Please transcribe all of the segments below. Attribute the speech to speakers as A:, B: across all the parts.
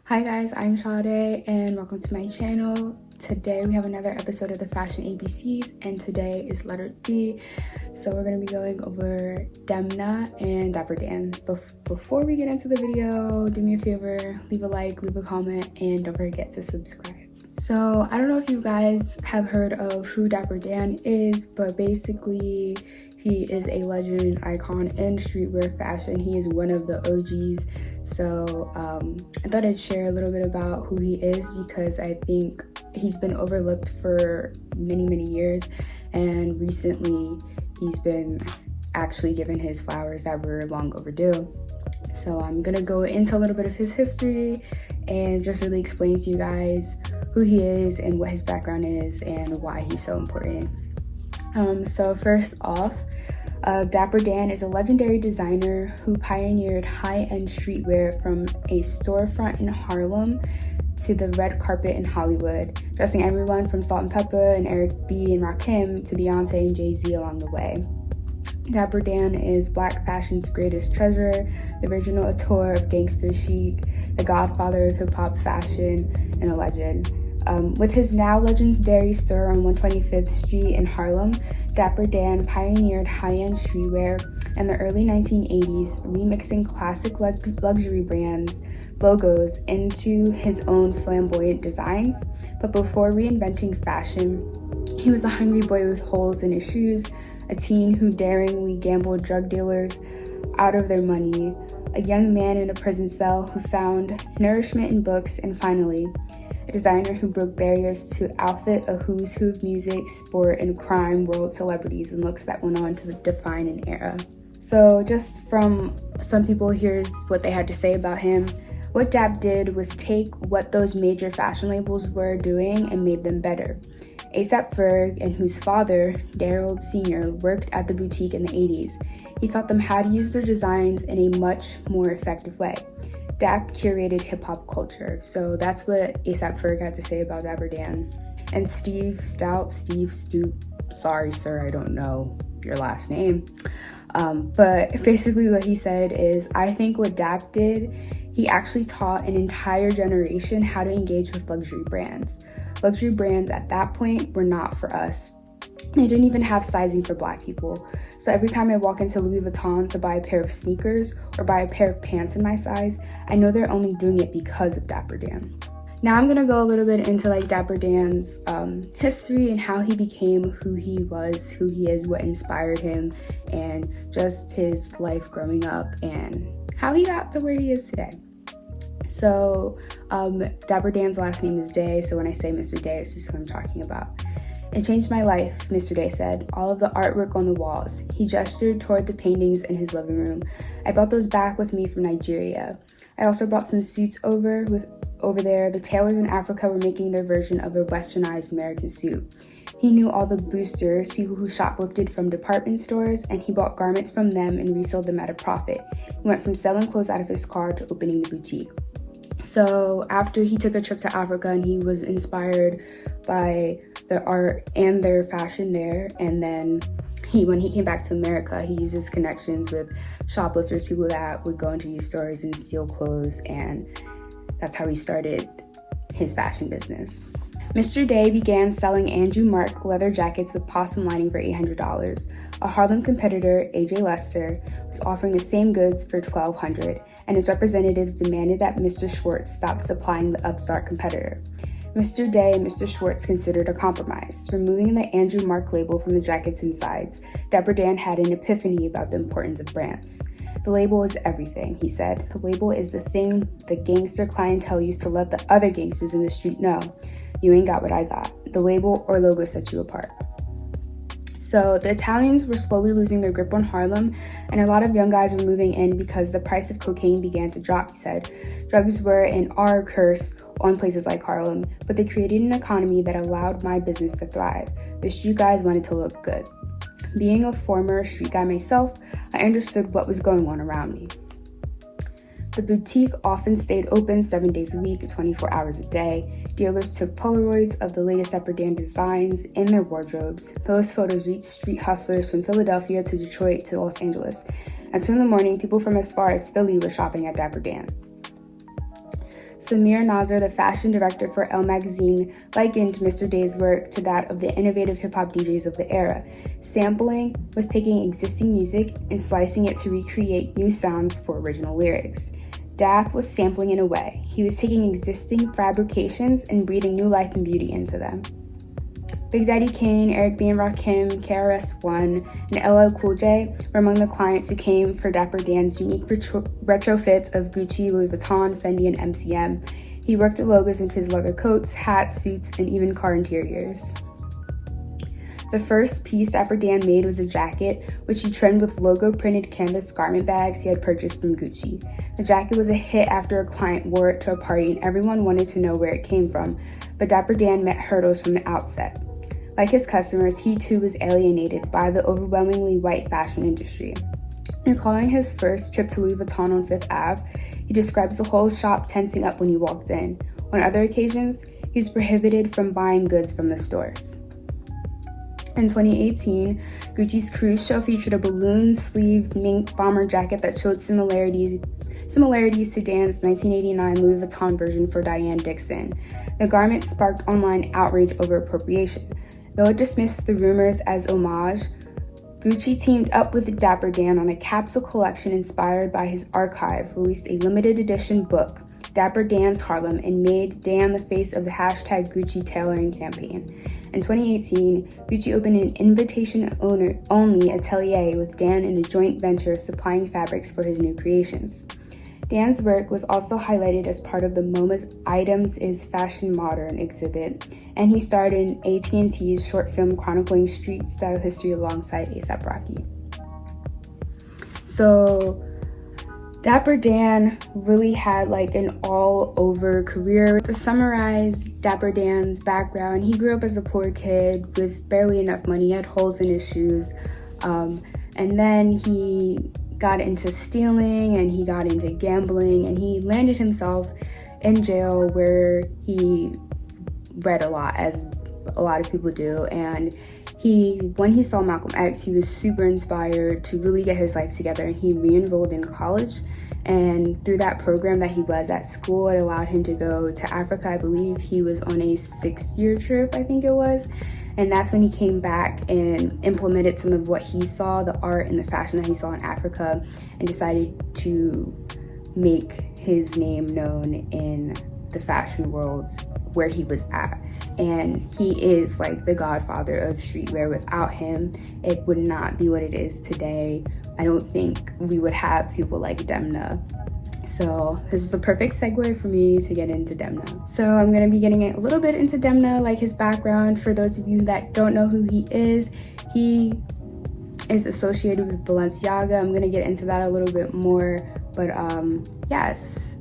A: Hi guys, I'm Sade and welcome to my channel. Today we have another episode of the Fashion ABCs and today is letter D. So we're going to be going over Demna and Dapper Dan. Before we get into the video, do me a favor, leave a like, leave a comment, and don't forget to subscribe. So I don't know if you guys have heard of who Dapper Dan is, but basically he is a legend, icon in streetwear fashion. He is one of the OGs. So I thought I'd share a little bit about who he is because I think he's been overlooked for many years, and recently he's been actually given his flowers that were long overdue. So I'm gonna go into a little bit of his history and just really explain to you guys who he is and what his background is and why he's so important. So first off, Dapper Dan is a legendary designer who pioneered high-end streetwear from a storefront in Harlem to the red carpet in Hollywood, dressing everyone from Salt-N-Pepa and Eric B. and Rakim to Beyonce and Jay-Z along the way. Dapper Dan is Black fashion's greatest treasure, the original auteur of gangster chic, the godfather of hip-hop fashion, and a legend. With his now legendary store on 125th Street in Harlem, Dapper Dan pioneered high-end streetwear in the early 1980s, remixing classic luxury brands' logos into his own flamboyant designs. But before reinventing fashion, he was a hungry boy with holes in his shoes, a teen who daringly gambled drug dealers out of their money, a young man in a prison cell who found nourishment in books, and finally, a designer who broke barriers to outfit a who's who of music, sport, and crime world celebrities and looks that went on to define an era. So just from some people, here's what they had to say about him. What Dap did was take what those major fashion labels were doing and made them better. A$AP Ferg, and whose father, Daryl Sr., worked at the boutique in the 80s, he taught them how to use their designs in a much more effective way. Dap curated hip-hop culture, so that's what A$AP Ferg had to say about Dapper Dan. And Steve Stoop, sorry sir, I don't know your last name, but basically what he said is, I think what Dap did, he actually taught an entire generation how to engage with luxury brands. Luxury brands at that point were not for us. They didn't even have sizing for Black people. So every time I walk into Louis Vuitton to buy a pair of sneakers or buy a pair of pants in my size, I know they're only doing it because of Dapper Dan. Now I'm gonna go a little bit into Dapper Dan's history and how he became who he was, who he is, what inspired him, and just his life growing up and how he got to where he is today. So Dapper Dan's last name is Day, so when I say Mr. Day, this is who I'm talking about. It changed my life, Mr. Day said, all of the artwork on the walls. He gestured toward the paintings in his living room. I brought those back with me from Nigeria. I also brought some suits over there. The tailors in Africa were making their version of a westernized American suit. He knew all the boosters, people who shoplifted from department stores, and he bought garments from them and resold them at a profit. He went from selling clothes out of his car to opening the boutique. So after he took a trip to Africa and he was inspired by their art and their fashion there, and then when he came back to America, he used his connections with shoplifters, people that would go into these stores and steal clothes, and that's how he started his fashion business. Mr. Day began selling Andrew Marc leather jackets with possum lining for $800. A Harlem competitor, AJ Lester, was offering the same goods for $1,200, and his representatives demanded that Mr. Schwartz stop supplying the upstart competitor. Mr. Day and Mr. Schwartz considered a compromise, removing the Andrew Marc label from the jackets and sides. Dapper Dan had an epiphany about the importance of brands. The label is everything, he said. The label is the thing the gangster clientele used to let the other gangsters in the street know. You ain't got what I got. The label or logo sets you apart. So the Italians were slowly losing their grip on Harlem, and a lot of young guys were moving in because the price of cocaine began to drop, he said. Drugs were and are a curse on places like Harlem, but they created an economy that allowed my business to thrive. The street guys wanted to look good. Being a former street guy myself, I understood what was going on around me. The boutique often stayed open 7 days a week, 24 hours a day. Dealers took Polaroids of the latest Dapper Dan designs in their wardrobes. Those photos reached street hustlers from Philadelphia to Detroit to Los Angeles. At 2 in the morning, people from as far as Philly were shopping at Dapper Dan. Samir Nazar, the fashion director for Elle magazine, likened Mr. Day's work to that of the innovative hip-hop DJs of the era. Sampling was taking existing music and slicing it to recreate new sounds for original lyrics. Dap was sampling in a way. He was taking existing fabrications and breathing new life and beauty into them. Big Daddy Kane, Eric B. and Rakim, KRS-One, and LL Cool J were among the clients who came for Dapper Dan's unique retrofits of Gucci, Louis Vuitton, Fendi, and MCM. He worked the logos into his leather coats, hats, suits, and even car interiors. The first piece Dapper Dan made was a jacket, which he trimmed with logo-printed canvas garment bags he had purchased from Gucci. The jacket was a hit after a client wore it to a party and everyone wanted to know where it came from, but Dapper Dan met hurdles from the outset. Like his customers, he too was alienated by the overwhelmingly white fashion industry. Recalling his first trip to Louis Vuitton on Fifth Ave, he describes the whole shop tensing up when he walked in. On other occasions, he was prohibited from buying goods from the stores. In 2018, Gucci's cruise show featured a balloon-sleeved mink bomber jacket that showed similarities to Dan's 1989 Louis Vuitton version for Diane Dixon. The garment sparked online outrage over appropriation. Though it dismissed the rumors as homage, Gucci teamed up with Dapper Dan on a capsule collection inspired by his archive, released a limited edition book, Dapper Dan's Harlem, and made Dan the face of the hashtag Gucci tailoring campaign. In 2018, Gucci opened an invitation-only atelier with Dan in a joint venture supplying fabrics for his new creations. Dan's work was also highlighted as part of the MoMA's Items is Fashion Modern exhibit, and he starred in AT&T's short film chronicling street style history alongside A$AP Rocky. So Dapper Dan really had like an all-over career. To summarize Dapper Dan's background, he grew up as a poor kid with barely enough money. He had holes in his shoes, and then he got into stealing and he got into gambling, and he landed himself in jail where he read a lot, as a lot of people do. And when he saw Malcolm X, he was super inspired to really get his life together, and he re-enrolled in college. And through that program that he was at school, it allowed him to go to Africa. I believe he was on a 6-year trip, I think it was. And that's when he came back and implemented some of what he saw, the art and the fashion that he saw in Africa, and decided to make his name known in the fashion world where he was at. And he is like the godfather of streetwear. Without him, it would not be what it is today. I don't think we would have people like Demna. So this is the perfect segue for me to get into Demna. So I'm going to be getting a little bit into Demna, like his background. For those of you that don't know who he is associated with Balenciaga. I'm going to get into that a little bit more, but yes.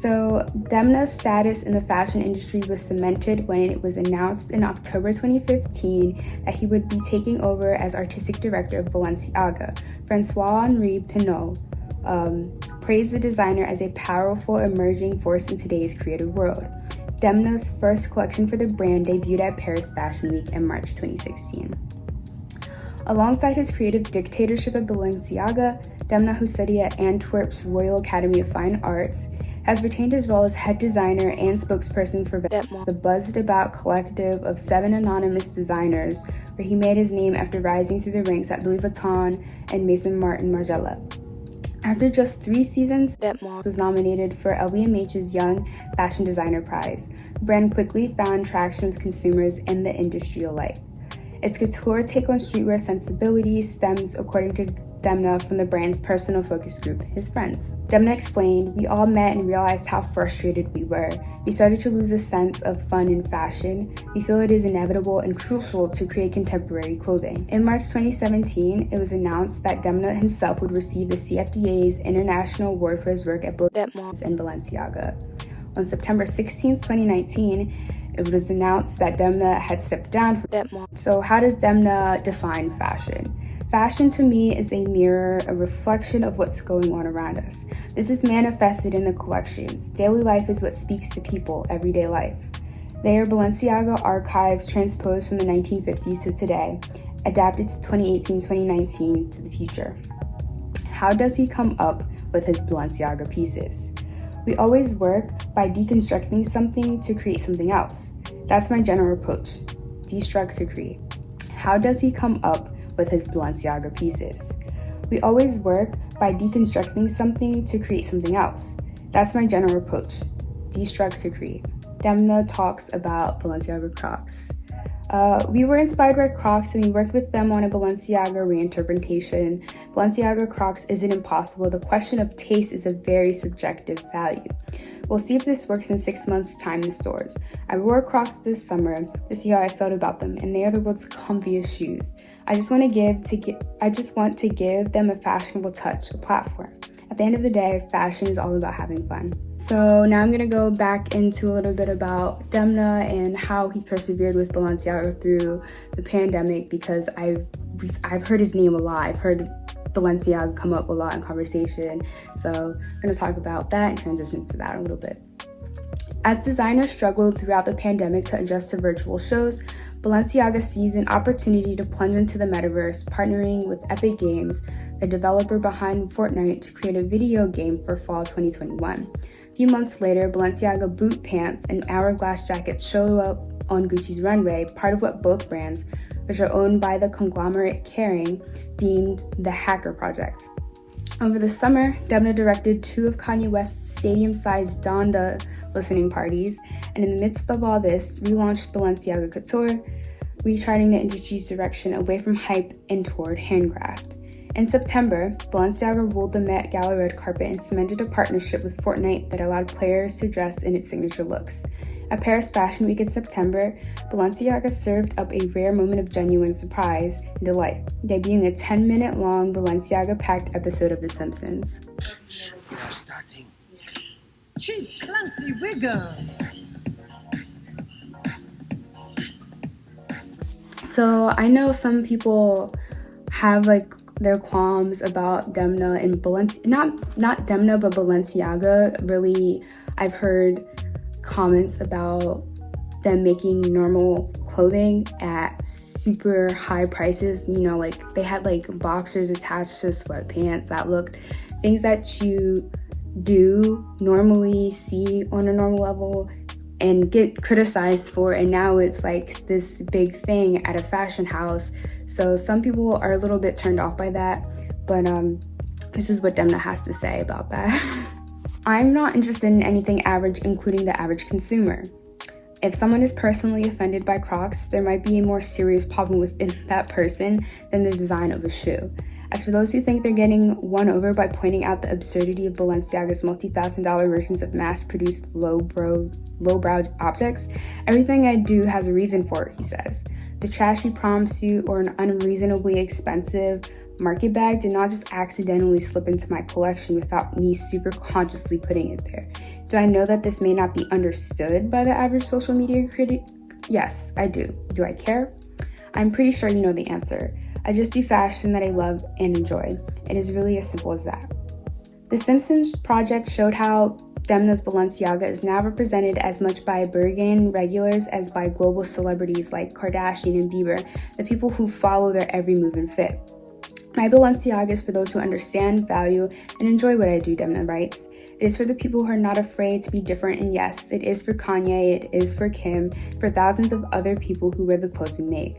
A: So Demna's status in the fashion industry was cemented when it was announced in October 2015 that he would be taking over as artistic director of Balenciaga. Francois-Henri Pinault praised the designer as a powerful emerging force in today's creative world. Demna's first collection for the brand debuted at Paris Fashion Week in March 2016. Alongside his creative dictatorship at Balenciaga, Demna, who studied at Antwerp's Royal Academy of Fine Arts, has retained his role as head designer and spokesperson for the buzzed-about collective of 7 anonymous designers, where he made his name after rising through the ranks at Louis Vuitton and Maison Martin Margiela. After just 3 seasons, was nominated for LVMH's Young Fashion Designer Prize. The brand quickly found traction with consumers and the industry alike. Its couture take on streetwear sensibilities stems, according to Demna, from the brand's personal focus group, his friends. Demna explained, "We all met and realized how frustrated we were. We started to lose a sense of fun in fashion. We feel it is inevitable and crucial to create contemporary clothing." In March 2017, it was announced that Demna himself would receive the CFDA's International Award for his work at both and Balenciaga. On September 16, 2019, it was announced that Demna had stepped down from Demna. So how does Demna define fashion? Fashion to me is a mirror, a reflection of what's going on around us. This is manifested in the collections. Daily life is what speaks to people, everyday life. They are Balenciaga archives transposed from the 1950s to today, adapted to 2018-2019 to the future. How does he come up with his Balenciaga pieces? We always work by deconstructing something to create something else. That's my general approach. Destruct to create. How does he come up with his Balenciaga pieces? We always work by deconstructing something to create something else. That's my general approach. Destruct to create. Demna talks about Balenciaga Crocs. We were inspired by Crocs and we worked with them on a Balenciaga reinterpretation. Balenciaga Crocs isn't impossible. The question of taste is a very subjective value. We'll see if this works in 6 months' time in stores. I wore Crocs this summer to see how I felt about them, and they are the world's comfiest shoes. I just want to give them a fashionable touch, a platform. At the end of the day, fashion is all about having fun. So now I'm gonna go back into a little bit about Demna and how he persevered with Balenciaga through the pandemic, because I've heard his name a lot. I've heard Balenciaga come up a lot in conversation. So I'm gonna talk about that and transition to that a little bit. As designers struggled throughout the pandemic to adjust to virtual shows, Balenciaga seized an opportunity to plunge into the metaverse, partnering with Epic Games, the developer behind Fortnite, to create a video game for fall 2021. A few months later, Balenciaga boot pants and hourglass jackets showed up on Gucci's runway, part of what both brands, which are owned by the conglomerate Kering, deemed the Hacker Project. Over the summer, Demna directed 2 of Kanye West's stadium-sized Donda listening parties, and in the midst of all this, relaunched Balenciaga Couture, recharting the industry's direction away from hype and toward handcraft. In September, Balenciaga ruled the Met Gala red carpet and cemented a partnership with Fortnite that allowed players to dress in its signature looks. At Paris Fashion Week in September, Balenciaga served up a rare moment of genuine surprise and delight, debuting a 10-minute-long Balenciaga-packed episode of The Simpsons.
B: We are starting. Cheap, Clancy Wigger.
A: So I know some people have their qualms about Demna and not Demna, but Balenciaga. Really, I've heard comments about them making normal clothing at super high prices. They had boxers attached to sweatpants that looked things that you do normally see on a normal level and get criticized for, and now it's this big thing at a fashion house. So some people are a little bit turned off by that, but this is what Demna has to say about that. I'm not interested in anything average, including the average consumer. If someone is personally offended by Crocs, there might be a more serious problem within that person than the design of a shoe. As for those who think they're getting won over by pointing out the absurdity of Balenciaga's multi-$1,000 versions of mass-produced lowbrow objects, everything I do has a reason for it, he says. The trashy prom suit or an unreasonably expensive market bag did not just accidentally slip into my collection without me super consciously putting it there. Do I know that this may not be understood by the average social media critic? Yes, I do. Do I care? I'm pretty sure you know the answer. I just do fashion that I love and enjoy. It is really as simple as that. The Simpsons project showed how Demna's Balenciaga is now represented as much by Bergen regulars as by global celebrities like Kardashian and Bieber, the people who follow their every move and fit. My Balenciaga is for those who understand, value, and enjoy what I do, Demna writes. It is for the people who are not afraid to be different, and yes, it is for Kanye, it is for Kim, for thousands of other people who wear the clothes we make.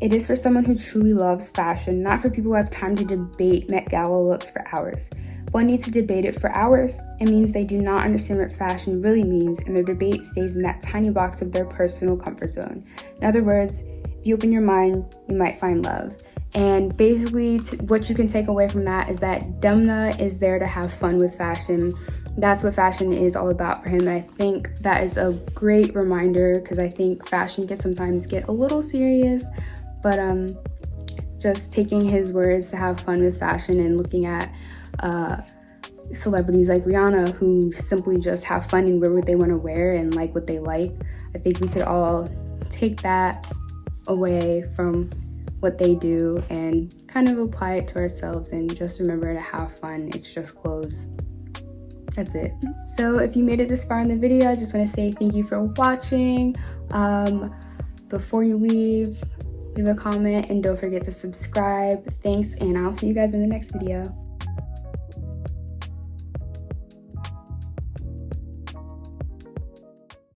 A: It is for someone who truly loves fashion, not for people who have time to debate Met Gala looks for hours. One needs to debate it for hours. It means they do not understand what fashion really means, and their debate stays in that tiny box of their personal comfort zone. In other words, if you open your mind, you might find love. And basically, what you can take away from that is that Demna is there to have fun with fashion. That's what fashion is all about for him. And I think that is a great reminder, because I think fashion can sometimes get a little serious. But just taking his words to have fun with fashion and looking at celebrities like Rihanna who simply just have fun and wear what they want to wear and like what they like. I think we could all take that away from what they do and kind of apply it to ourselves and just remember to have fun. It's just clothes. That's it. So if you made it this far in the video, I just want to say thank you for watching. Before you leave a comment and don't forget to subscribe. Thanks, and I'll see you guys in the next video.